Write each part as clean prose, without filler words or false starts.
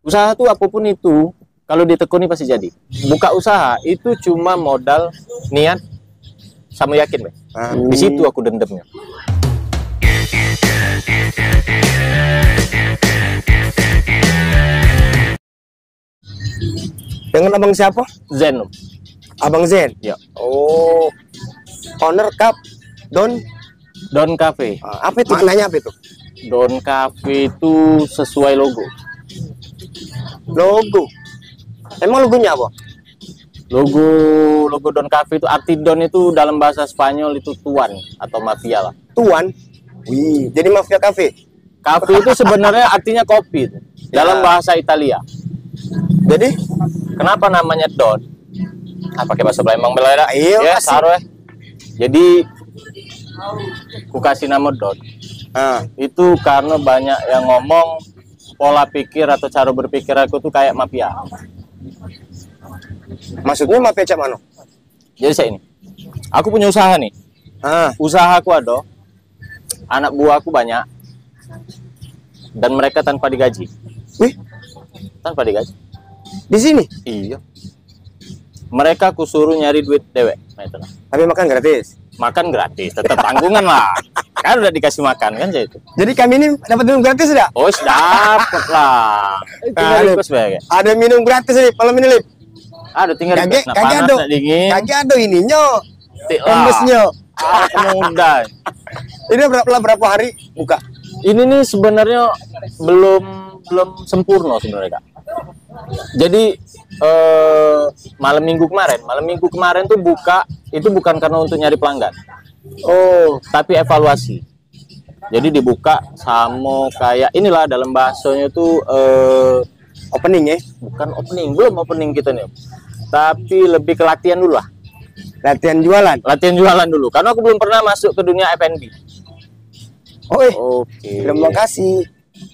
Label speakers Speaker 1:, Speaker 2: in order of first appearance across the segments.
Speaker 1: Usaha tuh apapun itu, kalau ditekuni pasti jadi. Buka usaha itu cuma modal, niat, sama yakin, Be. Di situ aku dendamnya.
Speaker 2: Dengan abang siapa?
Speaker 1: Zen, Om.
Speaker 2: Abang Zen.
Speaker 1: Ya.
Speaker 2: Oh, owner Cup
Speaker 1: Don Cafe.
Speaker 2: apa itu? Maknanya apa itu?
Speaker 1: Don Cafe itu sesuai logo.
Speaker 2: Logo. Emang logonya apa?
Speaker 1: Logo Don Cafe itu, arti Don itu dalam bahasa Spanyol itu tuan atau mafia lah.
Speaker 2: Tuan. Wih, jadi mafia kafe.
Speaker 1: Cafe itu sebenarnya artinya kopi dalam bahasa Italia.
Speaker 2: Jadi,
Speaker 1: kenapa namanya Don? Pakai bahasa Palembang beleda.
Speaker 2: Iya,
Speaker 1: Ya, saru. Jadi ku kasih nama Don. Itu karena banyak yang ngomong pola pikir atau cara berpikir aku tuh kayak mafia.
Speaker 2: Maksudnya mafia cak mana?
Speaker 1: Jadi saya ini, aku punya usaha nih. Usaha aku ada, anak buah aku banyak, dan mereka tanpa digaji.
Speaker 2: Wih,
Speaker 1: tanpa digaji.
Speaker 2: Di sini?
Speaker 1: Iya. Mereka aku suruh nyari duit dewek. Nah, itu lah.
Speaker 2: Tapi makan gratis?
Speaker 1: Makan gratis, tetap tanggungan lah. Kan udah dikasih makan kan saya itu.
Speaker 2: Jadi kami ini dapat minum gratis tidak?
Speaker 1: Oh, dapat lah.
Speaker 2: Ada minum gratis nih, malam ini Lip.
Speaker 1: Ada tinggal
Speaker 2: kagak
Speaker 1: panas,
Speaker 2: ada
Speaker 1: dingin.
Speaker 2: Kagak ada ininya.
Speaker 1: Kombesnya. Mudah.
Speaker 2: Ini berapa hari buka?
Speaker 1: Ini nih sebenarnya belum sempurna sebenarnya, Kak. Jadi malam minggu kemarin tuh buka itu bukan karena untuk nyari pelanggan. Oh, tapi evaluasi. Jadi dibuka sama kayak inilah dalam bahasanya tuh
Speaker 2: opening ya?
Speaker 1: Bukan opening, belum opening kita nih. Tapi lebih ke latihan dulu lah.
Speaker 2: Latihan jualan?
Speaker 1: Latihan jualan dulu, karena aku belum pernah masuk ke dunia F&B.
Speaker 2: Oke. Terima kasih.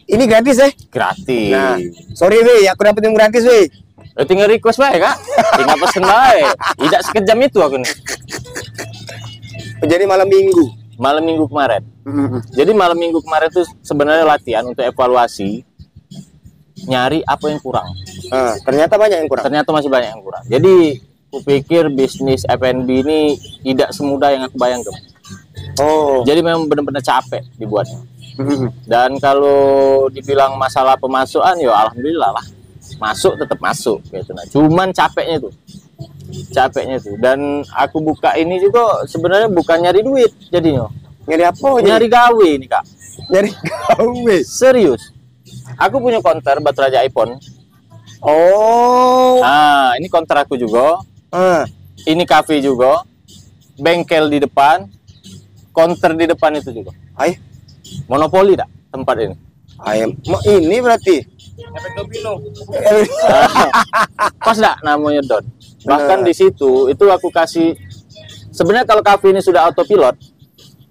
Speaker 2: Ini gratis ya?
Speaker 1: Gratis.
Speaker 2: Nah, sorry weh, aku dapat yang gratis weh.
Speaker 1: Tinggal request baik, Kak. Tinggal pesen baik. Tidak sekejam itu aku nih.
Speaker 2: Jadi malam minggu.
Speaker 1: Malam minggu kemarin. Jadi malam minggu kemarin tuh sebenarnya latihan untuk evaluasi, nyari apa yang kurang.
Speaker 2: Ternyata banyak yang kurang.
Speaker 1: Ternyata masih banyak yang kurang. Jadi kupikir bisnis F&B ini tidak semudah yang aku bayangkan. Oh. Jadi memang benar-benar capek dibuatnya. Dan kalau dibilang masalah pemasukan, ya alhamdulillah lah. Masuk tetap masuk gitu. Nah, cuman capeknya tuh. Dan aku buka ini juga sebenarnya bukan nyari duit jadinya.
Speaker 2: Nyari apa?
Speaker 1: Nyari gawe nih, Kak.
Speaker 2: Nyari gawe.
Speaker 1: Serius. Aku punya konter Batu Raja iPhone.
Speaker 2: Oh.
Speaker 1: Nah, ini konter aku juga. Ini cafe juga. Bengkel di depan. Konter di depan itu juga. Monopoli tak tempat ini?
Speaker 2: Ini berarti
Speaker 1: efek domino. Pas dak namanya Don. Bahkan di situ itu aku kasih, sebenarnya kalau kafe ini sudah autopilot,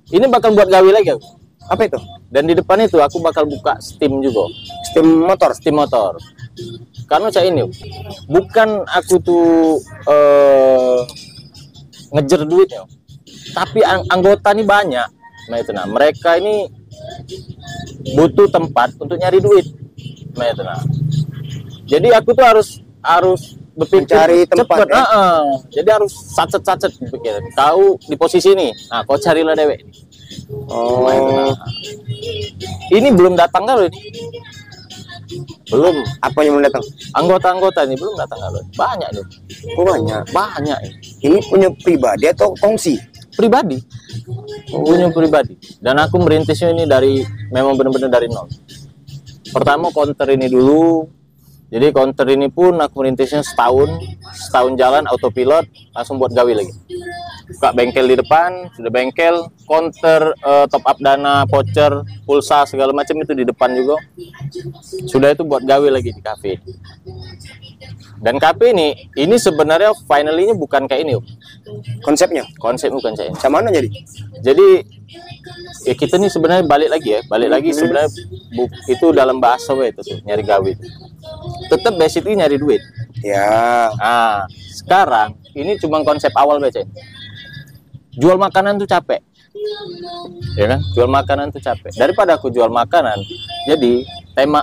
Speaker 1: ini bakal buat gawe lagi aku.
Speaker 2: Apa itu?
Speaker 1: Dan di depan itu aku bakal buka Steam juga.
Speaker 2: Steam motor.
Speaker 1: Karena saya ini bukan aku tuh ngejar duitnya, tapi anggota nih banyak. Nah itu nah, mereka ini butuh tempat untuk nyari duit. Nah itu nah. Jadi aku tuh harus berpikir
Speaker 2: mencari tempat.
Speaker 1: Jadi harus sacet berpikir. Kau di posisi ini, nah kau carilah dewek.
Speaker 2: Oh.
Speaker 1: Nah, itu nah. Ini belum datang kan? Belum.
Speaker 2: Apa yang belum datang?
Speaker 1: Anggota-anggota ini belum datang kan? Banyak nih.
Speaker 2: Oh banyak.
Speaker 1: Banyak.
Speaker 2: Ini punya pribadi atau kongsi?
Speaker 1: Pribadi. Punya pribadi. Dan aku merintisnya ini memang benar-benar dari nol. Pertama konter ini dulu. Jadi konter ini pun aku merintisnya setahun jalan autopilot, langsung buat gawe lagi. Buka bengkel di depan, sudah bengkel, konter top up dana, voucher, pulsa segala macam itu di depan juga. Sudah itu buat gawe lagi di kafe. Dan kafe ini sebenarnya finally-nya bukan kayak ini.
Speaker 2: Konsepnya
Speaker 1: bukan kayak ini.
Speaker 2: Sama mana jadi?
Speaker 1: Jadi ya kita nih sebenarnya balik lagi sebenarnya itu dalam bahasa itu tuh, nyari gawe. Tetap basically nyari duit.
Speaker 2: Ya.
Speaker 1: Nah, sekarang ini cuma konsep awal baca. Jual makanan tuh capek. Ya kan? Jual makanan tuh capek. Daripada aku jual makanan, jadi tema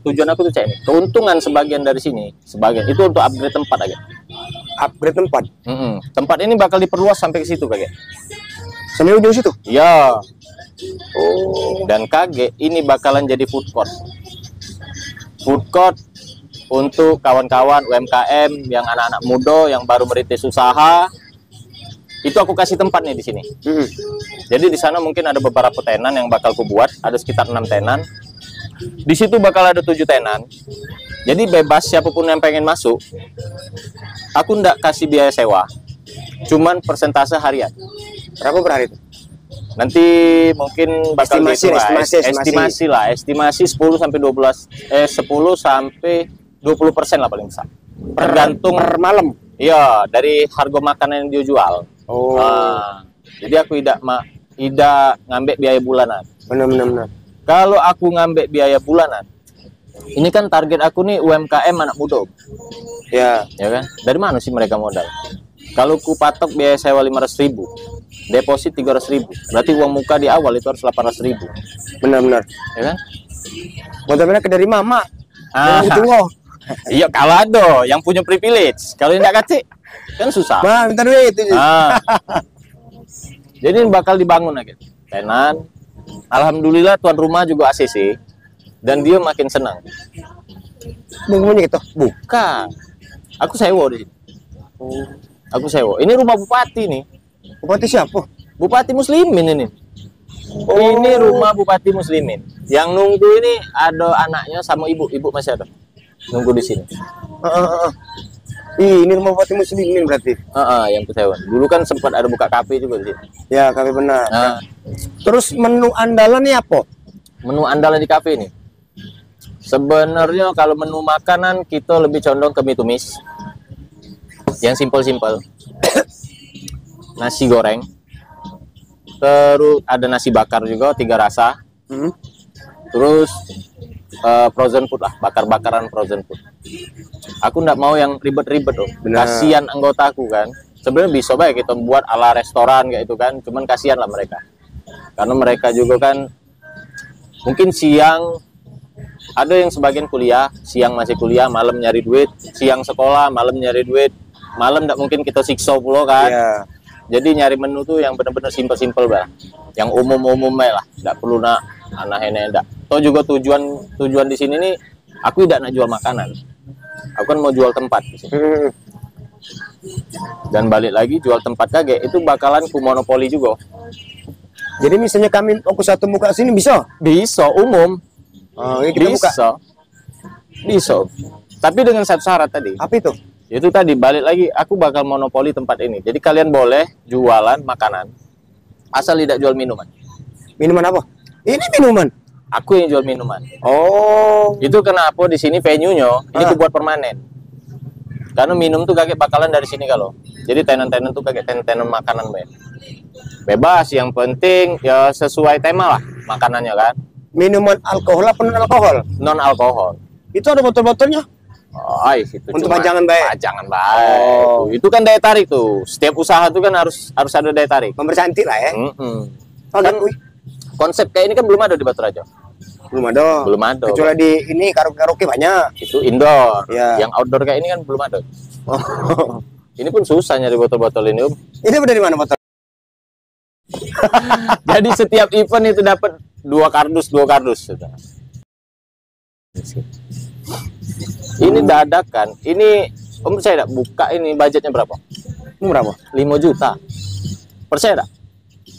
Speaker 1: tujuan aku tuh cek ini. Keuntungan sebagian dari sini, sebagian itu untuk upgrade tempat aja.
Speaker 2: Upgrade tempat.
Speaker 1: Tempat ini bakal diperluas sampai ke situ kaget.
Speaker 2: Sampai ujung situ.
Speaker 1: Ya. Oh. Dan kaget ini bakalan jadi food court. Food court untuk kawan-kawan UMKM yang anak-anak muda yang baru merintis usaha. Itu aku kasih tempat nih di sini. Jadi di sana mungkin ada beberapa tenan yang bakal ku buat, ada sekitar 6 tenan. Di situ bakal ada 7 tenan. Jadi bebas siapapun yang pengen masuk. Aku ndak kasih biaya sewa. Cuman persentase harian.
Speaker 2: Berapa per hari itu?
Speaker 1: Nanti mungkin bakal estimasi lah, estimasi 10 sampai 12 10 sampai 20% lah paling besar. Tergantung
Speaker 2: per malam.
Speaker 1: Iya, dari harga makanan yang dia jual.
Speaker 2: Oh.
Speaker 1: Nah, jadi aku tidak ngambil biaya bulanan.
Speaker 2: Benar.
Speaker 1: Kalau aku ngambil biaya bulanan, ini kan target aku nih UMKM anak muda.
Speaker 2: Ya
Speaker 1: kan? Dari mana sih mereka modal? Kalau ku patok biaya sewa 500.000, deposit 300.000, berarti uang muka di awal itu harus 800.000.
Speaker 2: Benar.
Speaker 1: Ya kan?
Speaker 2: Modalnya ke dari mama.
Speaker 1: Iya, kalau ada yang punya privilege. Kalau tidak kacik, kan susah.
Speaker 2: Bah, minta duit itu.
Speaker 1: Jadi bakal dibangun lagi. Tenan. Alhamdulillah tuan rumah juga ACC dan dia makin senang.
Speaker 2: Bangunnya gitu?
Speaker 1: Bukan. Aku sewa di sini. Aku sewa. Ini rumah bupati nih.
Speaker 2: Bupati siapa?
Speaker 1: Bupati Muslimin ini. Ini rumah Bupati Muslimin. Yang nunggu ini ada anaknya sama ibu. Ibu masih ada. Nunggu di sini.
Speaker 2: Ini rumah Bupati Muslimin berarti.
Speaker 1: Yang kusewa. Dulu kan sempat ada buka kafe juga di sini.
Speaker 2: Ya, kafe benar. Terus menu andalannya apa?
Speaker 1: Menu andalan di kafe ini. Sebenarnya kalau menu makanan kita lebih condong ke mie tumis. Yang simpel-simpel. Nasi goreng. Terus ada nasi bakar juga 3 rasa. Terus frozen food lah, bakar-bakaran frozen food. Aku nggak mau yang ribet-ribet loh. Kasihan anggotaku kan. Sebenarnya bisa baik kita buat ala restoran kayak itu kan. Cuman kasihan lah mereka. Karena mereka juga kan mungkin siang ada yang sebagian kuliah, siang masih kuliah, malam nyari duit, siang sekolah, malam nyari duit, malam nggak mungkin kita siksa pula kan. Jadi nyari menu tuh yang benar-benar simpel-simpel bah, yang umum-umum lah, nggak perlu nak aneh-aneh enggak. Toh juga tujuan di sini nih, aku tidak nak jual makanan, aku kan mau jual tempat di sini. Dan balik lagi jual tempat kaget itu bakalan ku monopoli juga.
Speaker 2: Jadi misalnya kami aku satu muka sini bisa?
Speaker 1: Bisa umum. Bisa. Tapi dengan satu syarat tadi.
Speaker 2: Apa itu?
Speaker 1: Itu tadi balik lagi aku bakal monopoli tempat ini. Jadi kalian boleh jualan makanan asal tidak jual minuman.
Speaker 2: Minuman apa? Ini minuman.
Speaker 1: Aku yang jual minuman.
Speaker 2: Oh.
Speaker 1: Itu kenapa di sini venue-nya ini aku buat permanen. Karena minum tuh kakek bakalan dari sini kalau. Jadi tenan-tenan tuh kakek tenan makanan bebas. Yang penting ya sesuai tema lah makanannya kan.
Speaker 2: Minuman alkohol apa non alkohol?
Speaker 1: Non alkohol.
Speaker 2: Itu ada botol-botolnya?
Speaker 1: Itu
Speaker 2: untuk pajangan baik.
Speaker 1: Pajangan baik. Itu kan daya tarik tuh. Setiap usaha tuh kan harus ada daya tarik.
Speaker 2: Mempercantik lah ya.
Speaker 1: Kan konsep kayak ini kan belum ada di Batu Raja.
Speaker 2: Belum ada. Kecuali di ini karaoke banyak.
Speaker 1: Itu indoor.
Speaker 2: Ya.
Speaker 1: Yang outdoor kayak ini kan belum ada. Ini pun susah nyari botol-botol ini.
Speaker 2: Ini dari mana botol?
Speaker 1: Jadi setiap event itu dapat 2 kardus. Ini dadakan. Ini om saya buka ini budgetnya berapa?
Speaker 2: Ini berapa?
Speaker 1: 5 juta. Percaya tak?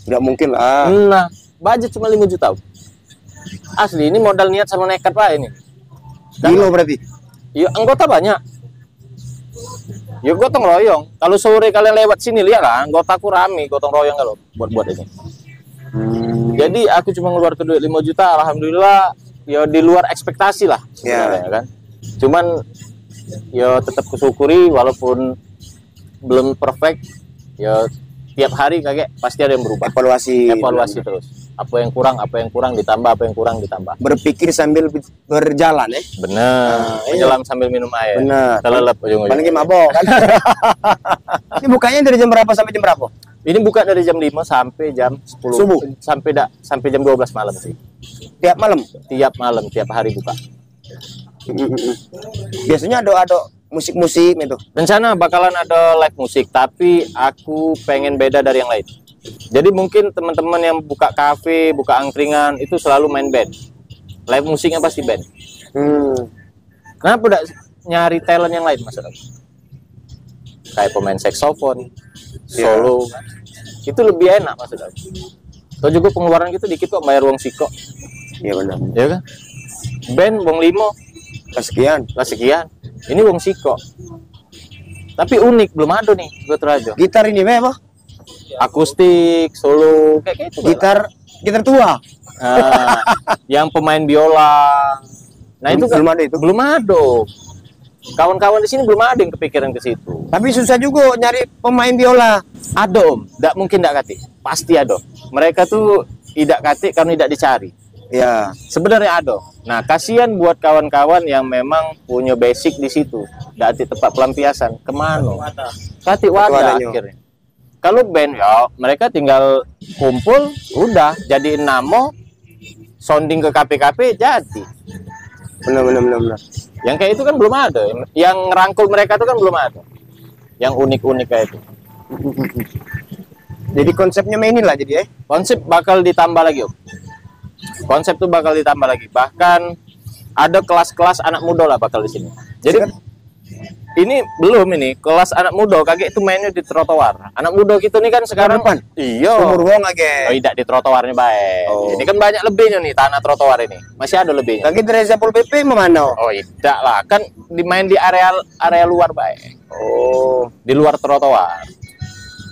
Speaker 2: Tidak mungkin lah.
Speaker 1: Nah, budget cuma 5 juta. Asli ini modal niat sama nekat pak ini.
Speaker 2: Gilo berarti?
Speaker 1: Ya anggota banyak. Ya gotong royong. Kalau sore kalian lewat sini lihat lah, anggotaku rame gotong royong kalau buat ini. Jadi aku cuma ngeluar ke duit 5 juta, alhamdulillah ya di luar ekspektasi lah sebenarnya kan. Cuman ya tetap kusyukuri walaupun belum perfect ya tiap hari kakek pasti ada yang berubah. Evaluasi terus. Apa yang kurang ditambah,
Speaker 2: Berpikir sambil berjalan ya.
Speaker 1: Bener. Menyelam sambil minum air.
Speaker 2: Bener.
Speaker 1: Terlelap ujung-ujung.
Speaker 2: Paling mabok kan. Ini bukanya dari jam berapa sampai jam berapa?
Speaker 1: Ini buka dari jam 5 sampai jam 10
Speaker 2: subuh.
Speaker 1: Sampai jam 12 malam sih.
Speaker 2: Tiap malam.
Speaker 1: Tiap malam, tiap hari buka.
Speaker 2: Biasanya ada musik-musik itu.
Speaker 1: Rencana bakalan ada live musik, tapi aku pengen beda dari yang lain. Jadi mungkin teman-teman yang buka kafe, buka angkringan itu selalu main band. Live musiknya pasti band. Kenapa udah nyari talent yang lain maksudnya? Kayak pemain saksofon, solo, itu lebih enak maksudnya. Atau juga pengeluaran gitu dikit kok, bayar uang siko.
Speaker 2: Iya benar.
Speaker 1: Ya kan? Band wong 5
Speaker 2: sekian.
Speaker 1: Ini wong siko. Tapi unik, belum ada nih buat Rajo.
Speaker 2: Gitar ini apa?
Speaker 1: Akustik, solo, kayak gitu.
Speaker 2: Gitar tua.
Speaker 1: Yang pemain biola. Nah, itu kan
Speaker 2: belum ada itu.
Speaker 1: Belum ada. Kawan-kawan di sini belum ada yang kepikiran ke situ.
Speaker 2: Tapi susah juga nyari pemain biola.
Speaker 1: Ada, Om. Nggak mungkin nggak katik. Pasti ada. Mereka tuh tidak katik karena tidak dicari.
Speaker 2: Ya.
Speaker 1: Sebenarnya ada. Nah, kasihan buat kawan-kawan yang memang punya basic di situ. Nggak tempat pelampiasan. Kemana? Katik wadah akhirnya. Kalau band ya, mereka tinggal kumpul, udah jadiin nama, sounding ke KP-KP jadi.
Speaker 2: Benar.
Speaker 1: Yang kayak itu kan belum ada. Yang ngerangkul mereka itu kan belum ada. Yang unik-unik kayak itu.
Speaker 2: Jadi konsepnya main inilah jadi
Speaker 1: Konsep bakal ditambah lagi, Om. Konsep tuh bakal ditambah lagi. Bahkan ada kelas-kelas anak muda lah bakal di sini. Jadi ini belum ini kelas anak muda kaget itu mainnya di trotoar. Anak muda gitu nih kan sekarang
Speaker 2: depan.
Speaker 1: Iya.
Speaker 2: Umur wong aja.
Speaker 1: Oh, tidak di trotoarnya baik. Ini kan banyak lebihnya nih tanah trotoar ini. Masih ada lebihnya.
Speaker 2: Kaget dari Zapol PP mana?
Speaker 1: Oh, tidak lah. Kan dimain di area luar baik. Oh, di luar trotoar.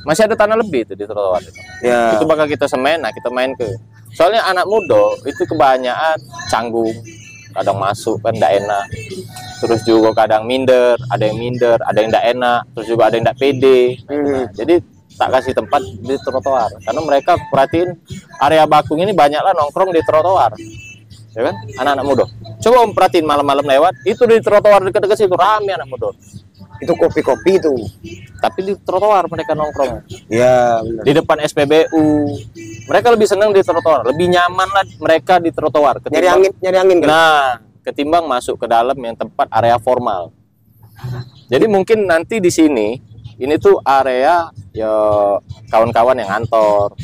Speaker 1: Masih ada tanah lebih itu di trotoar itu.
Speaker 2: Ya.
Speaker 1: Itu bakal kita semen, nah kita main ke. Soalnya anak muda itu kebanyakan canggung. Kadang masuk kan enggak enak. Terus juga kadang minder, ada yang enggak enak, terus juga ada yang enggak pede. Nah, jadi tak kasih tempat di trotoar karena mereka perhatiin area Bakung ini banyaklah nongkrong di trotoar. Ya kan? Anak-anak muda. Coba Om perhatiin malam-malam lewat, itu di trotoar dekat-dekat situ rame anak muda.
Speaker 2: Itu kopi-kopi itu.
Speaker 1: Tapi di trotoar mereka nongkrong.
Speaker 2: Ya, benar.
Speaker 1: Di depan SPBU. Mereka lebih senang di trotoar, lebih nyaman lah mereka di trotoar.
Speaker 2: Nyari angin kan?
Speaker 1: Nah, ketimbang masuk ke dalam yang tempat area formal. Jadi mungkin nanti di sini ini tuh area ya kawan-kawan yang ngantor,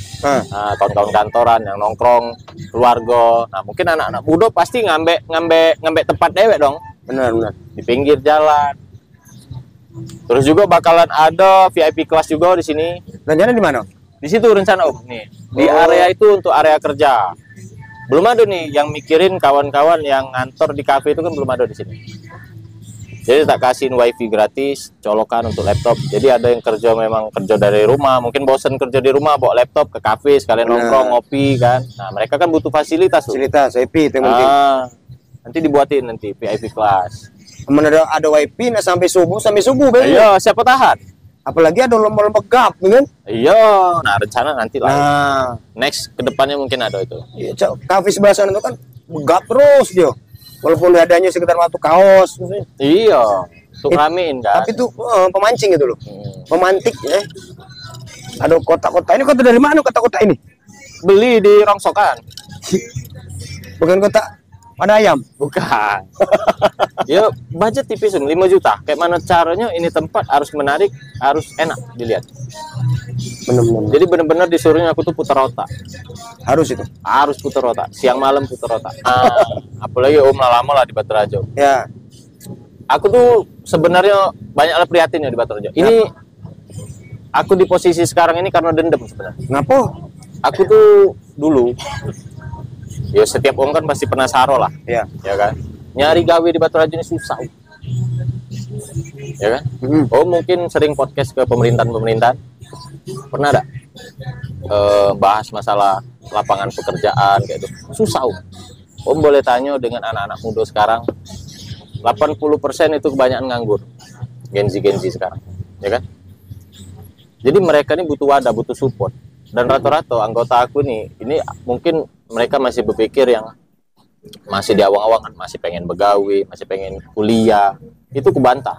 Speaker 1: kawan-kawan kantoran yang nongkrong, keluarga. Nah, mungkin anak-anak muda pasti ngambek tempat dewek dong.
Speaker 2: Benar.
Speaker 1: Di pinggir jalan. Terus juga bakalan ada VIP kelas juga di sini.
Speaker 2: Rencana di mana?
Speaker 1: Di situ rencana Om nih. Di area itu untuk area kerja. Belum ada nih yang mikirin kawan-kawan yang ngantor di kafe itu kan belum ada di sini. Jadi tak kasihin wifi gratis, colokan untuk laptop. Jadi ada yang kerja memang kerja dari rumah, mungkin bosen kerja di rumah bawa laptop ke kafe sekalian nongkrong ngopi kan. Nah, mereka kan butuh fasilitas tuh.
Speaker 2: Fasilitas VIP itu mungkin.
Speaker 1: Nanti dibuatin nanti VIP kelas.
Speaker 2: Ada wifi nah sampai subuh kan?
Speaker 1: Iya, siapa tahan?
Speaker 2: Apalagi ada lomba-lomba gap kan?
Speaker 1: Iya, nah rencana nanti lah.
Speaker 2: Nah,
Speaker 1: next kedepannya mungkin ada itu.
Speaker 2: Iya, kafe sebelah sana itu kan gap terus dia. Walaupun adanya sekitar waktu kaos.
Speaker 1: Iya, untuk ramein kan.
Speaker 2: Tapi tuh pemancing itu loh. Pemantik ya. Ada kotak-kotak. Ini kotak dari mana kotak-kotak ini?
Speaker 1: Beli di rongsokan.
Speaker 2: Bukan kotak pada ayam?
Speaker 1: Bukan. Ya budget tipis 5 juta. Kayak mana caranya ini tempat harus menarik, harus enak dilihat.
Speaker 2: Benar-benar.
Speaker 1: Jadi benar-benar disuruhnya aku tuh putar otak.
Speaker 2: Harus itu.
Speaker 1: Harus putar otak. Siang malam putar otak. Apalagi Om lama lah di Batu Rajo.
Speaker 2: Ya.
Speaker 1: Aku tuh sebenarnya banyak prihatin ya di Batu Rajo. Ini aku di posisi sekarang ini karena dendam sebenarnya.
Speaker 2: Ngapa?
Speaker 1: Aku tuh dulu ya setiap Om kan pasti pernah saro lah.
Speaker 2: Ya.
Speaker 1: Ya kan? Nyari gawe di Batu Rajo ini susah. Ya kan? Oh mungkin sering podcast ke pemerintahan. Pernah ada bahas masalah lapangan pekerjaan kayak itu. Susah Om boleh tanya dengan anak-anak muda sekarang 80% itu kebanyakan nganggur. Gen Z sekarang. Ya kan? Jadi mereka ini butuh wadah, butuh support. Dan rata-rata anggota aku nih, ini mungkin mereka masih berpikir yang masih di awang-awang kan, masih pengen begawe, masih pengen kuliah. Itu kubantah,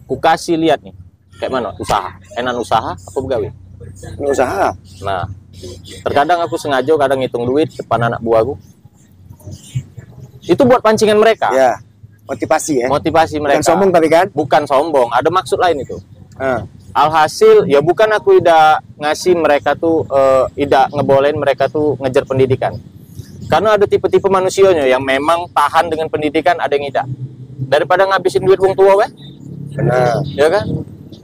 Speaker 1: ku kasih lihat nih, kayak mana usaha, enak usaha apa begawe?
Speaker 2: Usaha.
Speaker 1: Nah, Terkadang aku sengaja kadang ngitung duit depan anak buahku. Itu buat pancingan mereka.
Speaker 2: Ya, motivasi ya.
Speaker 1: Motivasi mereka.
Speaker 2: Bukan sombong tapi kan?
Speaker 1: Bukan sombong, ada maksud lain itu.
Speaker 2: Ah.
Speaker 1: Alhasil ya bukan aku tidak ngasih mereka tuh tidak ngebolehin mereka tuh ngejar pendidikan. Karena ada tipe-tipe manusianya yang memang tahan dengan pendidikan, ada yang tidak. Daripada ngabisin duit wong tua weh.
Speaker 2: Benar.
Speaker 1: Ya kan?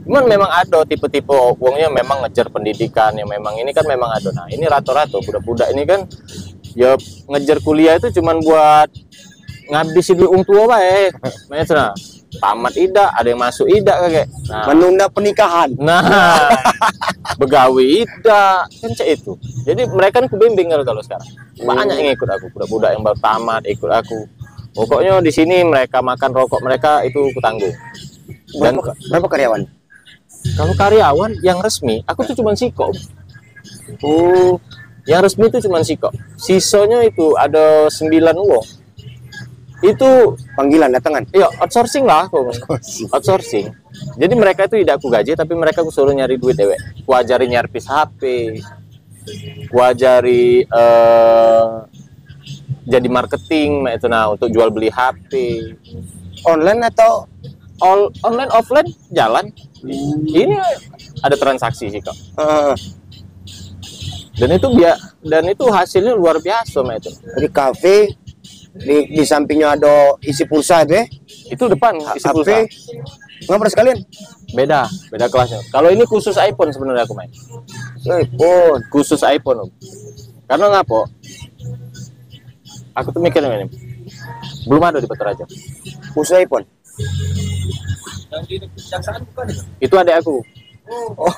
Speaker 1: Cuman memang ada tipe-tipe wongnya memang ngejar pendidikan, yang memang ini kan memang ada. Nah, ini rata-rata budak-budak ini kan ya ngejar kuliah itu cuman buat ngabisin duit wong tua wae. Nah, tamat ida, ada yang masuk ida kakek. Nah,
Speaker 2: Menunda pernikahan.
Speaker 1: nah begawi ida kan cek itu. Jadi mereka kan kebimbing kalau sekarang. Banyak yang ikut aku, budak-budak yang baru tamat ikut aku. Pokoknya di sini mereka makan rokok mereka itu kutanggung. Dan
Speaker 2: Berapa karyawan?
Speaker 1: kalau karyawan yang resmi, aku tuh cuma siko.
Speaker 2: Oh,
Speaker 1: Yang resmi itu cuma siko. Sisanya itu ada 9 uang. Itu
Speaker 2: panggilan datangan.
Speaker 1: ya outsourcing lah aku. Outsourcing. Jadi mereka itu tidak aku gaji, tapi mereka aku suruh nyari duit dewek. Ku ajari nyerpis HP. Ku ajari jadi marketing itu nah untuk jual beli HP.
Speaker 2: Online atau
Speaker 1: Online offline jalan. Ini ada transaksi sih kok. Dan itu hasilnya luar biasa Mak itu.
Speaker 2: di kafe di sampingnya ada isi pulsa itu ya.
Speaker 1: Itu depan isi pulsa.
Speaker 2: Ngobrol sekalian.
Speaker 1: Beda kelasnya. Kalau ini khusus iPhone sebenarnya aku main.
Speaker 2: iPhone.
Speaker 1: Khusus iPhone. Karena ngapo? Aku tuh mikirnya ini. Belum ada di Batu Raja.
Speaker 2: Khusus iPhone.
Speaker 3: Yang di kejaksaan bukan ya?
Speaker 1: Itu adek aku.
Speaker 2: Oh,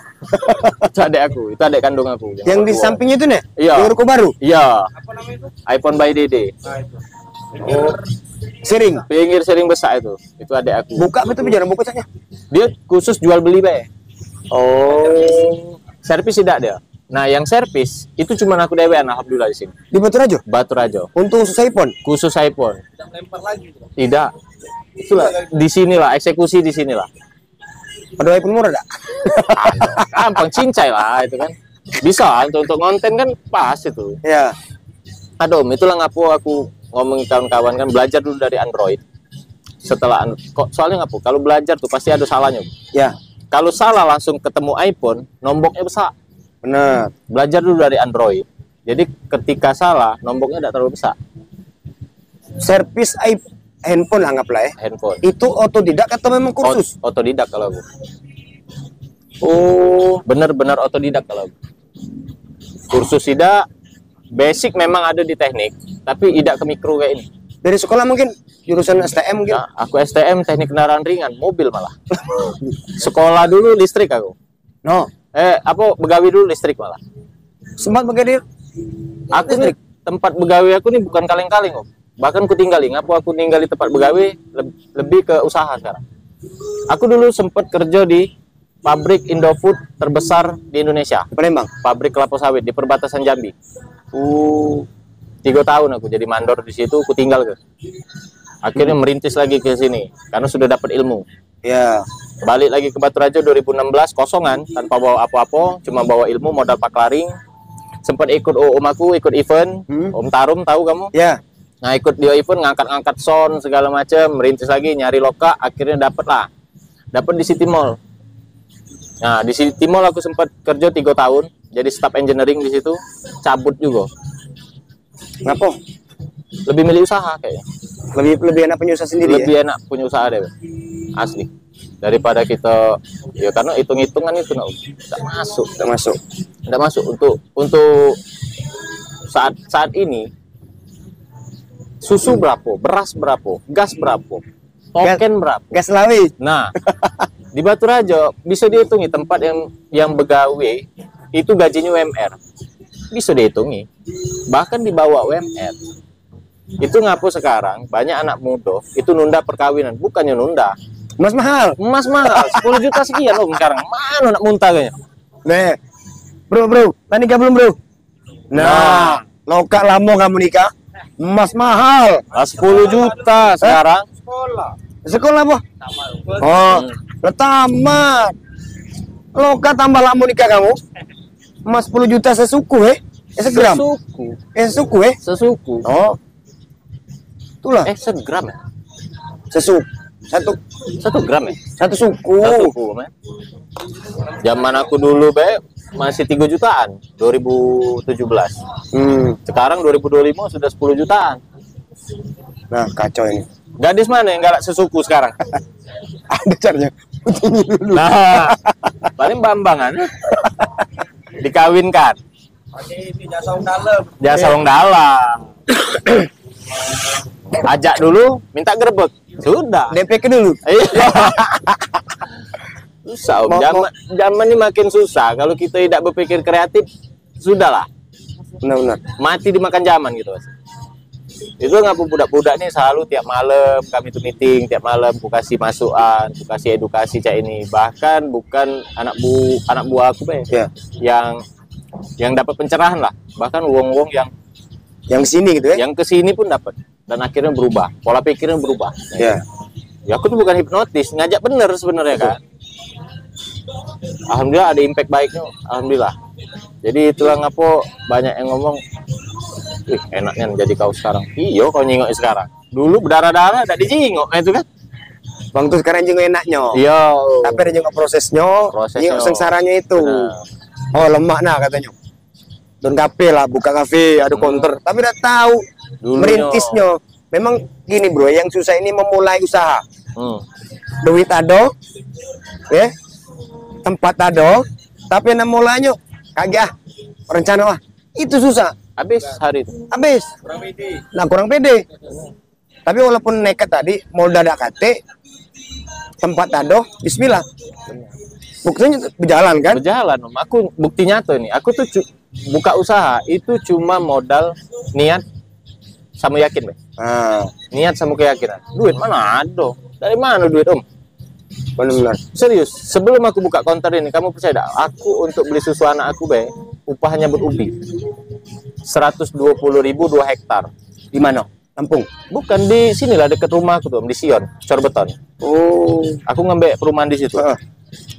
Speaker 1: Itu adek aku. Itu adek kandung aku.
Speaker 2: yang di sampingnya itu nih?
Speaker 1: Iya.
Speaker 2: Yang ruko baru.
Speaker 1: Iya.
Speaker 3: Apa namanya itu?
Speaker 1: iPhone by Dede.
Speaker 3: Nah, itu.
Speaker 2: Oh, sering.
Speaker 1: Pinggir sering besar itu. Itu adek aku.
Speaker 2: Buka betul bicara buka caknya.
Speaker 1: Dia khusus jual beli be.
Speaker 2: Oh,
Speaker 1: Servis tidak dia. Nah, yang servis itu cuma aku dewean alhamdulillah di sini.
Speaker 2: di Batu Rajo.
Speaker 1: Batu Raja.
Speaker 2: Untuk khusus iPhone.
Speaker 1: Khusus iPhone.
Speaker 3: Yang lempar lagi itu.
Speaker 1: Tidak. Itulah di sinilah eksekusi di sinilah.
Speaker 2: Ada iPhone murah enggak?
Speaker 1: Gampang cincai lah itu kan. Bisa untuk konten kan pas itu.
Speaker 2: Ya.
Speaker 1: Aduh, itulah ngapu aku ngomongin kawan-kawan kan belajar dulu dari Android. Setelah soalnya ngapu kalau belajar tuh pasti ada salahnya.
Speaker 2: Ya.
Speaker 1: Kalau salah langsung ketemu iPhone, nomboknya besar.
Speaker 2: Benar.
Speaker 1: Belajar dulu dari Android. Jadi ketika salah, nomboknya tidak terlalu besar.
Speaker 2: Servis handphone anggaplah ya.
Speaker 1: Handphone.
Speaker 2: Itu otodidak atau memang kursus?
Speaker 1: Otodidak kalau aku. Oh, benar-benar otodidak kalau aku. Kursus tidak, basic memang ada di teknik, tapi tidak ke mikro kayak ini.
Speaker 2: Dari sekolah mungkin jurusan STM mungkin.
Speaker 1: Nah, aku STM teknik kendaraan ringan, mobil malah. Sekolah dulu listrik aku.
Speaker 2: No.
Speaker 1: Apa begawi dulu listrik malah.
Speaker 2: Sempat begawi
Speaker 1: Aku nih tempat begawi aku nih bukan kaleng-kaleng kok. Bahkan ku tinggalin, aku tinggal di tempat begawi lebih ke usaha sekarang. Aku dulu sempat kerja di pabrik Indofood terbesar di Indonesia.
Speaker 2: Palembang.
Speaker 1: Pabrik kelapa sawit di perbatasan Jambi. 3 tahun aku jadi mandor di situ, aku tinggal ke. Akhirnya merintis lagi ke sini karena sudah dapat ilmu.
Speaker 2: Ya.
Speaker 1: Balik lagi ke Batu Raja 2016 kosongan tanpa bawa apa-apa, cuma bawa ilmu modal paklaring. Sempat ikut om aku ikut event, Om Tarum tahu kamu?
Speaker 2: Ya.
Speaker 1: Nah ikut dia event ngangkat-ngangkat sound segala macam, merintis lagi nyari loka, akhirnya dapat di City Mall. Nah di City Mall aku sempat kerja 3 tahun, jadi staff engineering di situ, cabut juga.
Speaker 2: Ngapa?
Speaker 1: Lebih milih usaha kayaknya.
Speaker 2: Lebih enak punya usaha sendiri
Speaker 1: Lebih
Speaker 2: ya.
Speaker 1: enak punya usaha deh, asli. Daripada kita, ya karena hitung-hitungan itu nggak masuk, nggak masuk untuk saat ini. Susu berapa, beras berapa, gas berapa, token berapa.
Speaker 2: Gas lawi.
Speaker 1: Nah, di Batu Raja bisa dihitungi tempat yang begawe itu gajinya UMR. Bisa dihitungi. Bahkan di bawah UMR. Itu ngapu sekarang banyak anak muda itu nunda perkawinan, bukannya nunda.
Speaker 2: Mas mahal.
Speaker 1: Emas mahal, 10 juta sekian loh sekarang. Mana nak muntah kayaknya.
Speaker 2: Nih. Bro, tadi nikah belum, Bro? Nah, loka lama kamu nikah. Emas mahal.
Speaker 1: 10 juta sekarang.
Speaker 3: Sekolah.
Speaker 2: Sekolah apa? Oh, tamat. Loka tambah lama nikah kamu. Emas 10 juta sesuku segram.
Speaker 1: Sesuku. Sesuku.
Speaker 2: Oh. Itulah.
Speaker 1: Segram ya?
Speaker 2: Sesuku. Satu
Speaker 1: gram ya?
Speaker 2: Satu suku.
Speaker 1: Satu suku, men. Zaman aku dulu, masih 3 jutaan 2017. Sekarang 2025 sudah 10 jutaan.
Speaker 2: Nah, kacau ini.
Speaker 1: Gadis mana yang galak sesuku sekarang?
Speaker 2: Ada caranya.
Speaker 1: Nah, paling bambangan dikawinkan.
Speaker 3: Pakai ini jasa wong dalam.
Speaker 1: Jasa wong dalam. Ajak dulu, minta gerbek. Sudah.
Speaker 2: DP ke dulu.
Speaker 1: Susah, Om. Zaman ini makin susah. Kalau kita tidak berpikir kreatif, sudahlah.
Speaker 2: Benar-benar.
Speaker 1: Mati dimakan zaman gitu, Mas. Itu ngapa budak-budak nih selalu tiap malam kami tuh meeting, tiap malam aku kasih masukan, aku kasih edukasi cak ini. Bahkan bukan anak buah aku,
Speaker 2: Ya.
Speaker 1: Yang dapat pencerahan lah. Bahkan wong-wong
Speaker 2: yang sini gitu ya.
Speaker 1: Yang kesini pun dapat dan akhirnya berubah, pola pikirnya berubah.
Speaker 2: Ya.
Speaker 1: Ya aku tuh bukan hipnotis, ngajak bener sebenarnya kan. Alhamdulillah ada impact baiknya, alhamdulillah. Jadi itulah ngapo banyak yang ngomong, wih enaknya jadi kau sekarang. Iyo kau nyingok sekarang. Dulu berdarah-darah tidak dijingok itu kan.
Speaker 2: Bang tuh sekarang juga enaknya.
Speaker 1: Iya.
Speaker 2: Tapi ada juga prosesnya. Nyingok sengsaranya itu. Benar. Oh lemak nah katanya. Don kafe lah, buka kafe, ada counter. Tapi udah tahu merintisnya. Memang gini bro, yang susah ini memulai usaha. Duit ada, ya, tempat ada, tapi yang mulainya kagak rencana itu susah.
Speaker 1: Habis hari itu.
Speaker 2: Habis.
Speaker 3: Kurang pede.
Speaker 2: Nah kurang pede. Tapi walaupun nekat tadi, mau dadak kate, tempat ada, Bismillah. Buktinya berjalan kan?
Speaker 1: Berjalan, Om. Aku bukti nyata ini. Aku tuh buka usaha itu cuma modal niat sama yakin, niat sama keyakinan. Duit mana ada? Dari mana duit, Om?
Speaker 2: Benar-benar.
Speaker 1: Serius, sebelum aku buka konter ini, kamu percaya tidak? Aku untuk beli susu anak aku, upahnya berubi. 120.000 2 hektar.
Speaker 2: Di mana? Lampung.
Speaker 1: Bukan di sinilah dekat rumah aku tuh, di Sion, Cor Beton.
Speaker 2: Oh,
Speaker 1: aku ngambil perumahan di situ.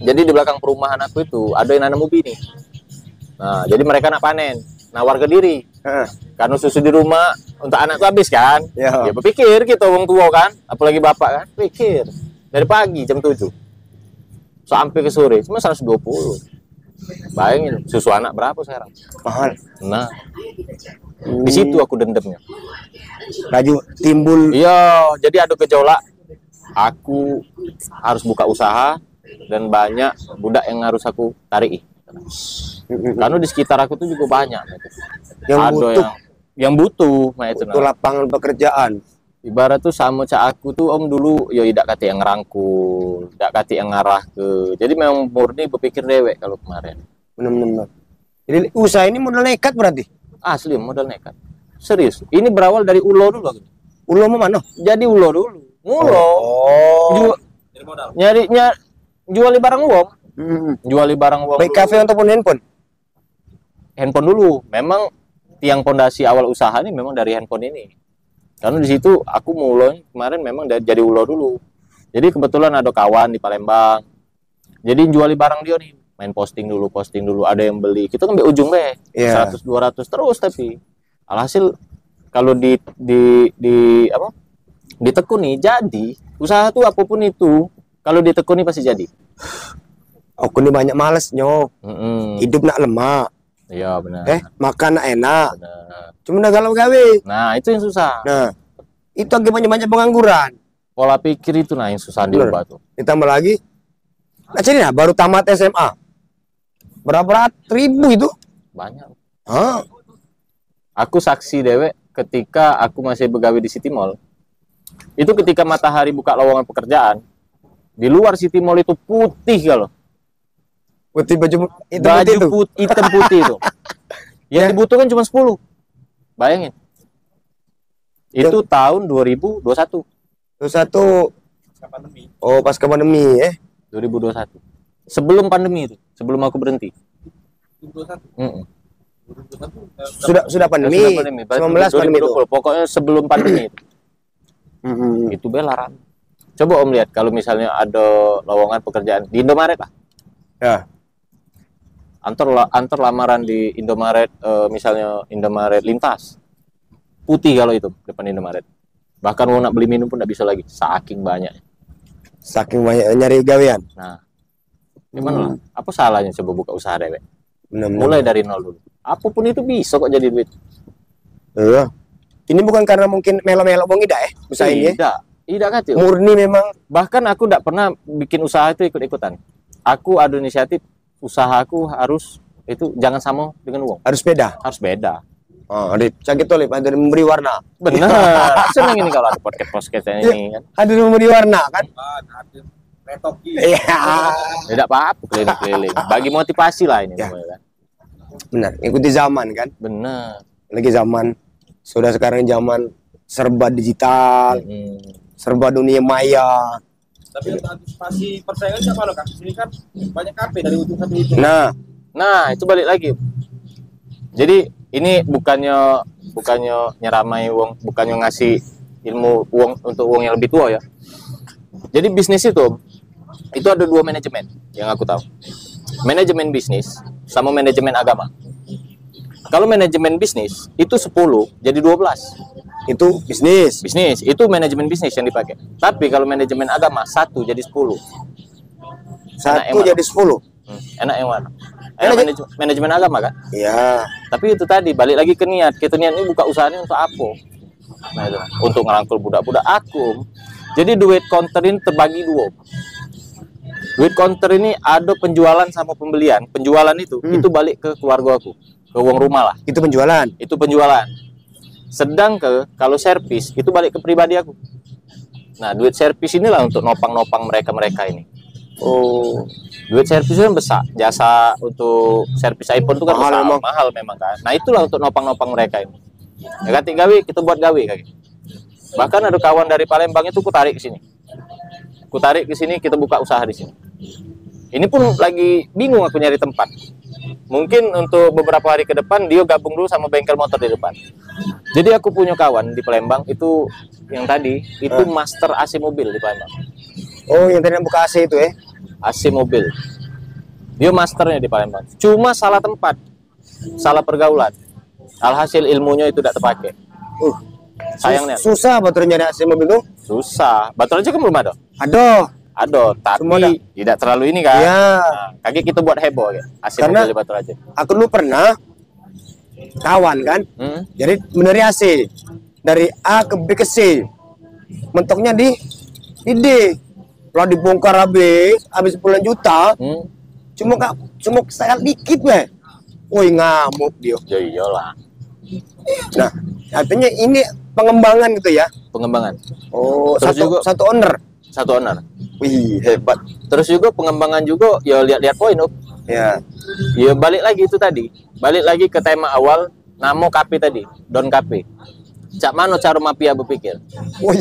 Speaker 1: Jadi di belakang perumahan aku itu ada yang nanam ubi nih. Nah, jadi mereka nak panen, nawar ke diri. Karena susu di rumah untuk anak tuh habis kan. Ya berpikir kita orang tua kan, apalagi bapak kan, pikir dari pagi jam 7 sampai ke sore cuma 120. Bayangin susu anak berapa sekarang?
Speaker 2: Mahal.
Speaker 1: Nah, di situ aku dendamnya.
Speaker 2: Laju timbul.
Speaker 1: Iya, jadi ada gejolak. Aku harus buka usaha dan banyak budak yang harus aku tarik. Karena di sekitar aku tuh juga banyak
Speaker 2: yang
Speaker 1: ada
Speaker 2: butuh
Speaker 1: yang butuh itu
Speaker 2: lapangan pekerjaan.
Speaker 1: Ibarat tuh sama cak aku tuh Om dulu yo tidak kata yang ngerangkul, tidak kata yang ngarah ke. Jadi memang murni berpikir dewek kalau kemarin.
Speaker 2: Benar-benar. Jadi usaha ini modal nekat berarti.
Speaker 1: Asli modal nekat. Serius. Ini berawal dari ulo dulu.
Speaker 2: Ulo mau mana?
Speaker 1: Jadi ulo dulu. Ulo. Nyari juali barang uang. Juali barang uang.
Speaker 2: Baik kafe ataupun handphone.
Speaker 1: Handphone dulu. Memang tiang pondasi awal usaha ini memang dari handphone ini. Karena di situ aku mulai kemarin memang jadi ulo dulu. Jadi kebetulan ada kawan di Palembang. Jadi juali barang dia nih, main posting dulu, ada yang beli. Kita kan sampai ujung 100 200 terus tapi alhasil kalau ditekuni jadi usaha tuh apapun itu kalau ditekuni pasti jadi.
Speaker 2: Aku ini banyak malesnya. Hidup nak lemak.
Speaker 1: Iya benar.
Speaker 2: Makan nak enak.
Speaker 1: Benar.
Speaker 2: Cuma udah galau gawe.
Speaker 1: Nah itu yang susah.
Speaker 2: Nah itu akibatnya banyak pengangguran.
Speaker 1: Pola pikir itu yang susah diubah tuh.
Speaker 2: Ditambah lagi, nah jadi baru tamat SMA. Berapa ribu itu?
Speaker 1: Banyak.
Speaker 2: Aku
Speaker 1: saksi dewek ketika aku masih begawe di City Mall. Itu ketika matahari buka lowongan pekerjaan. Di luar City Mall itu putih kalau.
Speaker 2: Putih baju
Speaker 1: hitam putih itu. Yang dibutuhkan cuma 10. Bayangin. Itu tahun 2021.
Speaker 2: 21. Oh, pasca pandemi
Speaker 1: 2021. Sebelum pandemi itu, sebelum aku berhenti.
Speaker 3: 2021.
Speaker 2: Sudah pandemi. 19 pandemi itu.
Speaker 1: Pokoknya sebelum pandemi itu. Itu belaran. Coba Om lihat kalau misalnya ada lowongan pekerjaan di Indomaret lah.
Speaker 2: Ya.
Speaker 1: antar lamaran di Indomaret, misalnya Indomaret Lintas putih kalau itu depan Indomaret, bahkan mau nak beli minum pun tidak bisa lagi, saking banyak
Speaker 2: nyari gawean.
Speaker 1: Nah, gimana lah, apa salahnya coba buka usaha dewek,
Speaker 2: Benar-benar.
Speaker 1: mulai dari nol dulu, apapun itu bisa kok jadi duit.
Speaker 2: Iya. Ini bukan karena mungkin melo-melo bang ida usaha ini.
Speaker 1: Tidak kati.
Speaker 2: Murni memang.
Speaker 1: Bahkan aku tidak pernah bikin usaha itu ikut-ikutan. Aku ada inisiatif, usahaku harus itu jangan sama dengan uang.
Speaker 2: Harus beda.
Speaker 1: Harus beda.
Speaker 2: Oh, ada sakit oleh ada memberi warna.
Speaker 1: Benar. Senang ini kalau ada podcast ini kan.
Speaker 2: Ada memberi warna kan?
Speaker 3: Ada retoki.
Speaker 2: Iya.
Speaker 1: Tidak apa-apa keliling-keliling. Bagi motivasi lah ini.
Speaker 2: Ya.
Speaker 1: Kan?
Speaker 2: Benar. Ikuti zaman kan?
Speaker 1: Benar.
Speaker 2: Lagi zaman. Sudah sekarang zaman serba digital, serba dunia maya.
Speaker 3: Tapi untuk antisipasi persaingan siapa lo, Kak? Sini kan banyak kafe dari ujung sampai itu.
Speaker 1: Nah, itu balik lagi. Jadi ini bukannya nyeramai uang, bukannya ngasih ilmu uang untuk uang yang lebih tua ya. Jadi bisnis itu ada dua manajemen yang aku tahu. Manajemen bisnis sama manajemen agama. Kalau manajemen bisnis itu 10 jadi 12.
Speaker 2: Itu bisnis.
Speaker 1: Bisnis itu manajemen bisnis yang dipakai. Tapi kalau manajemen agama 1 jadi 10.
Speaker 2: Satu jadi 10.
Speaker 1: Enak yang mana? Enak manajemen agama kan?
Speaker 2: Iya.
Speaker 1: Tapi itu tadi balik lagi ke niat. Kita niat ini buka usahanya untuk apa? Nah itu untuk ngerangkul budak-budak akum. Jadi duit counter ini terbagi dua. Duit counter ini ada penjualan sama pembelian. Penjualan itu balik ke keluarga aku, ke uang rumah lah.
Speaker 2: Itu penjualan.
Speaker 1: Itu penjualan. Sedang kalau servis itu balik ke pribadi aku. Nah, duit servis inilah untuk nopang-nopang mereka ini.
Speaker 2: Oh,
Speaker 1: duit servis itu kan besar. Jasa untuk servis iPhone itu kan mahal memang kan. Nah, itulah untuk nopang-nopang mereka ini. Ya ganti gawe, kita buat gawe kayak. Bahkan ada kawan dari Palembang itu ku tarik ke sini. Kita buka usaha di sini. Ini pun lagi bingung aku nyari tempat. Mungkin untuk beberapa hari ke depan dia gabung dulu sama bengkel motor di depan. Jadi aku punya kawan di Palembang itu yang tadi itu master AC mobil di Palembang.
Speaker 2: Oh, yang tadi buka AC itu ya?
Speaker 1: AC mobil. Dia masternya di Palembang. Cuma salah tempat, salah pergaulan. Alhasil ilmunya itu tidak terpakai. Sayangnya.
Speaker 2: Susah baterai nyari AC mobil tuh?
Speaker 1: Susah. Baterai aja kan belum ada.
Speaker 2: Ada,
Speaker 1: tapi tidak terlalu ini kan.
Speaker 2: Ya.
Speaker 1: Nah, kaki kita buat heboh ya. AC
Speaker 2: karena
Speaker 1: mobil baterai aja.
Speaker 2: Aku dulu pernah kawan kan. Jadi meneri AC dari A ke B ke C. Mentoknya di D. Kalau dibongkar habis puluhan juta. Cuma saya dikit weh. Woi, ngamuk dia.
Speaker 1: Ya iyalah.
Speaker 2: Nah, artinya ini pengembangan gitu ya.
Speaker 1: Pengembangan.
Speaker 2: Oh,
Speaker 1: terus juga
Speaker 2: satu owner.
Speaker 1: Satu owner.
Speaker 2: Wih, hebat.
Speaker 1: Terus juga pengembangan juga ya lihat-lihat poin,
Speaker 2: Ya.
Speaker 1: Ya balik lagi itu tadi. Balik lagi ke tema awal, namo KP tadi, Don KP. Cak mano cara mafia berpikir?
Speaker 2: Wih.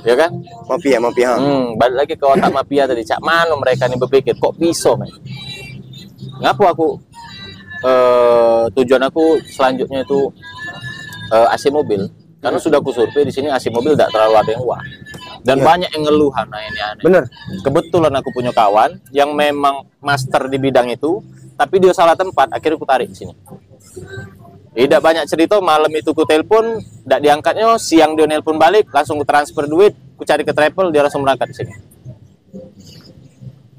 Speaker 1: Ya kan?
Speaker 2: Mafia.
Speaker 1: Balik lagi ke otak mafia tadi. Cak mano mereka ini berpikir kok bisa, men? Ngapu aku tujuan aku selanjutnya itu AC mobil. Karena sudah aku survei di sini AC mobil tidak terlalu ada yang wah. Dan banyak yang ngeluhan, nah ini aneh.
Speaker 2: Bener.
Speaker 1: Kebetulan aku punya kawan yang memang master di bidang itu, tapi dia salah tempat, akhirnya aku tarik di sini. Tidak banyak cerita, malam itu ku telepon, tidak diangkatnya, siang dia nelpon balik, langsung ku transfer duit, ku cari ke travel, dia langsung berangkat di sini.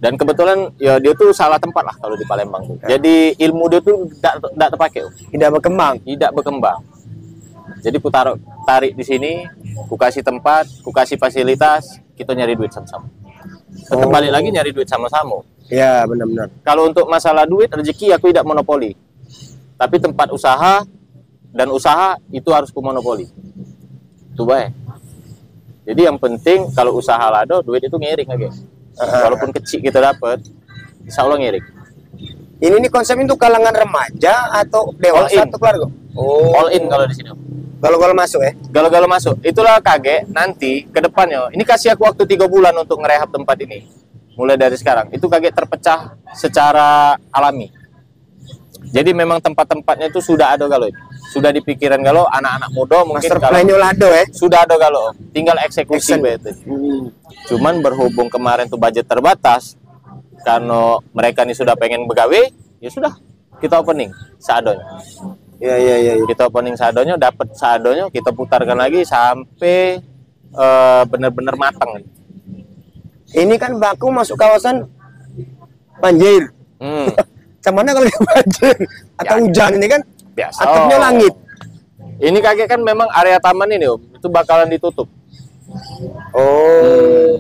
Speaker 1: Dan kebetulan ya dia tuh salah tempat lah kalau di Palembang tuh. Jadi ilmu dia tuh tidak terpakai.
Speaker 2: Tidak berkembang.
Speaker 1: Jadi ku tarik di sini, ku kasih tempat, ku kasih fasilitas, kita nyari duit sama-sama. Tetap balik lagi nyari duit sama-sama.
Speaker 2: Ya, benar-benar.
Speaker 1: Kalau untuk masalah duit, rezeki aku tidak monopoli. Tapi tempat usaha dan usaha itu harus ku monopoli. Itu baik. Jadi yang penting kalau usaha lado, duit itu ngiring aja. Walaupun kecil kita dapat, insya Allah ngiring.
Speaker 2: Ini konsep itu kalangan remaja atau dewasa atau keluarga?
Speaker 1: All in kalau di sini.
Speaker 2: Galau-galau masuk ya?
Speaker 1: Galau-galau masuk. Itulah kaget nanti ke depannya. Ini kasih aku waktu 3 bulan untuk ngerehab tempat ini. Mulai dari sekarang. Itu kaget terpecah secara alami. Jadi memang tempat-tempatnya itu sudah ada galau. Sudah dipikiran galau anak-anak muda mungkin
Speaker 2: master plan-nya lado ya?
Speaker 1: Sudah ada galau. Tinggal eksekusi betul. Cuman berhubung kemarin tuh budget terbatas karena mereka ini sudah pengen begawe, ya sudah kita opening seadonya.
Speaker 2: Iya.
Speaker 1: Kita opening seadonya, dapat seadonya, kita putarkan lagi sampai benar-benar matang.
Speaker 2: Ini kan Baku masuk kawasan banjir. Cuman kalau banjir atau hujan ini kan
Speaker 1: Biasa.
Speaker 2: atapnya langit.
Speaker 1: Ini kakek kan memang area taman ini Om, itu bakalan ditutup.
Speaker 2: Oh.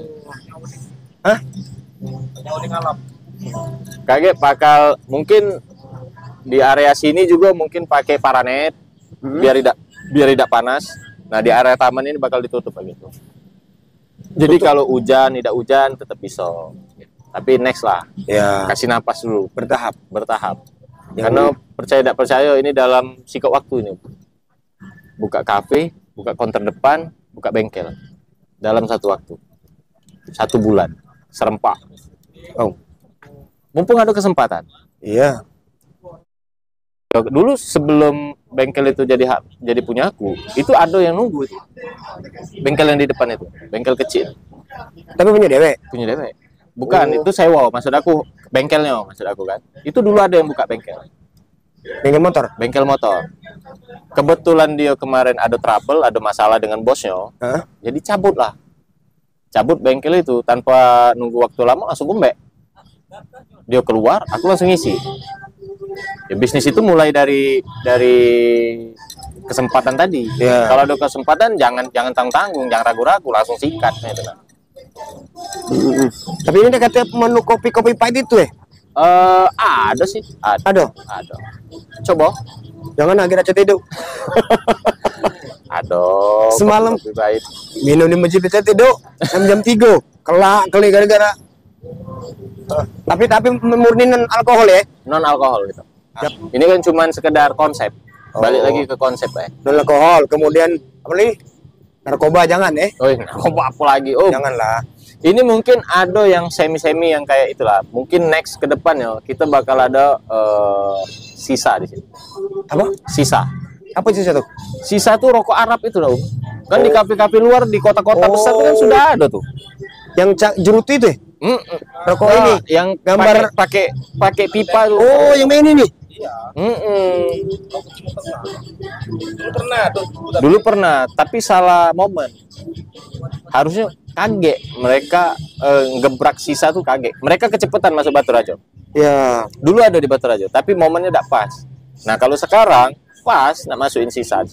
Speaker 2: Hah?
Speaker 1: Kakek bakal mungkin di area sini juga mungkin pakai paranet biar tidak panas. Nah, di area taman ini bakal ditutup begitu. Jadi kalau hujan tidak hujan tetap bisa. Tapi next lah.
Speaker 2: Ya.
Speaker 1: Kasih napas dulu,
Speaker 2: Bertahap.
Speaker 1: Karena percaya tidak percaya ini dalam sikap waktu ini. Buka kafe, buka counter depan, buka bengkel dalam satu waktu. 1 bulan serempak.
Speaker 2: Oh.
Speaker 1: Mumpung ada kesempatan.
Speaker 2: Iya.
Speaker 1: Dulu sebelum bengkel itu jadi punya aku, itu ada yang nunggu itu. Bengkel yang di depan itu, bengkel kecil.
Speaker 2: Tapi punya dewek.
Speaker 1: Punya dewek. Bukan, itu sewa, maksud aku bengkelnya, maksud aku kan. Itu dulu ada yang buka bengkel.
Speaker 2: Bengkel motor.
Speaker 1: Bengkel motor. Kebetulan dia kemarin ada trouble, ada masalah dengan bosnya.
Speaker 2: Hah?
Speaker 1: Jadi cabut lah. Cabut bengkel itu tanpa nunggu waktu lama langsung gembek. Dia keluar, aku langsung ngisi. Ya, bisnis itu mulai dari kesempatan tadi.
Speaker 2: Ya.
Speaker 1: Kalau ada kesempatan jangan tanggung-tanggung, jangan ragu-ragu, langsung sikat gitu lah.
Speaker 2: Tapi ini dia katanya menu kopi-kopi pahit itu
Speaker 1: Ada sih, ada.
Speaker 2: Ada.
Speaker 1: Coba.
Speaker 2: Jangan akhirnya cerita itu.
Speaker 1: Aduh,
Speaker 2: Semalam
Speaker 1: kopi pahit.
Speaker 2: minum di masjid itu jam 3. Kelak kali gara-gara. Tapi murni non alkohol ya.
Speaker 1: Non alkohol gitu. Ini kan cuman sekedar konsep. Balik lagi ke konsep ya.
Speaker 2: Non alkohol. Kemudian apa lagi? Narkoba jangan
Speaker 1: Oh, apa lagi? Oh,
Speaker 2: Janganlah.
Speaker 1: ini mungkin ada yang semi-semi yang kayak itulah. Mungkin next ke depan ya kita bakal ada sisa di sini.
Speaker 2: Apa?
Speaker 1: Sisa.
Speaker 2: Apa sih itu?
Speaker 1: Sisa tuh rokok Arab itu loh. Kan di kafe-kafe luar di kota-kota besar kan sudah ada tuh.
Speaker 2: Yang jerutu itu ya? Rokok
Speaker 1: Nah,
Speaker 2: ini
Speaker 1: yang
Speaker 2: gambar
Speaker 1: pakai pipa tuh.
Speaker 2: Oh, yang main ini nih.
Speaker 1: Dulu pernah, tapi salah momen. Harusnya kaget mereka gebrak sisa tuh kaget. Mereka kecepatan masuk Batu Rajo.
Speaker 2: Ya.
Speaker 1: Dulu ada di Batu Rajo, tapi momennya tidak pas. Nah, kalau sekarang pas nak masukin sisa.